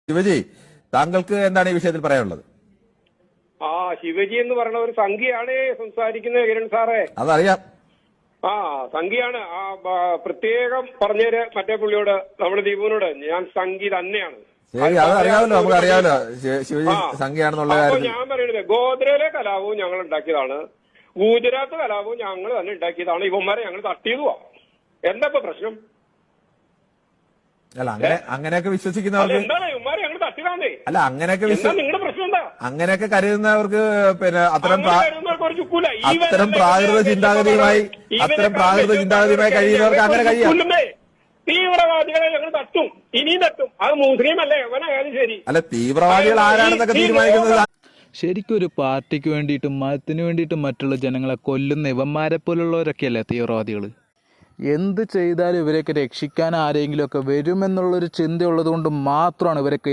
ശിവജി, താങ്കൾക്ക് എന്താണ് ഈ വിഷയത്തിൽ പറയാനുള്ളത്? ശിവജി എന്ന് പറയുന്ന ഒരു സംഖ്യയാണ് സംസാരിക്കുന്നത് കിരൺ സാറേ. അതറിയാം. സംഖ്യയാണ്. പ്രത്യേകം പറഞ്ഞേര് മറ്റേ പുള്ളിയോട്, നമ്മുടെ ദീപുവിനോട്. ഞാൻ സംഖ്യ തന്നെയാണ്. ശരി, അത് അറിയാമല്ലോ, നമുക്ക് അറിയാമല്ലോ ശിവജി സംഖ്യയാണെന്നുള്ള കാര്യം. ഞാൻ പറയുന്നത് ഗോദ്രയിലെ കലാപവും ഞങ്ങൾ ഉണ്ടാക്കിയതാണ്, ഗുജറാത്ത് കലാപവും ഞങ്ങൾ തന്നെ ഉണ്ടാക്കിയതാണ്. ഇവന്മാരെ ഞങ്ങൾ തട്ടിയതുവാ. എന്താ ഇപ്പൊ പ്രശ്നം? അല്ല, അങ്ങനെയൊക്കെ വിശ്വസിക്കുന്നവർക്ക് എന്താണ് ഇവന്മാരെ ഞങ്ങൾ തട്ടിയതാന്നേ? അല്ല, അങ്ങനെയൊക്കെ നിങ്ങളുടെ പ്രശ്നം എന്താ? അങ്ങനെയൊക്കെ കരുതുന്നവർക്ക് പിന്നെ അത്തരം പ്രാകൃത ചിന്താഗതിയുമായി കഴിയുന്നവർക്ക് അങ്ങനെ കഴിയാം. തീവ്രവാദികളെ ഞങ്ങൾ തട്ടും, ഇനിയും തട്ടും. അത് മുസ്ലിം അല്ലേ എവനായാലും ശരി. അല്ല, തീവ്രവാദികൾ ആരാണെന്നൊക്കെ തീരുമാനിക്കുന്നത് ശരിക്കും ഒരു പാർട്ടിക്ക് വേണ്ടിയിട്ടും മതത്തിന് വേണ്ടിയിട്ടും മറ്റുള്ള ജനങ്ങളെ കൊല്ലുന്ന ഇവന്മാരെ പോലുള്ളവരൊക്കെയല്ലേ തീവ്രവാദികൾ. എന്ത് ചെയ്താലും ഇവരെയൊക്കെ രക്ഷിക്കാൻ ആരെങ്കിലുമൊക്കെ വരുമെന്നുള്ളൊരു ചിന്തയുള്ളത് കൊണ്ട് മാത്രമാണ് ഇവരൊക്കെ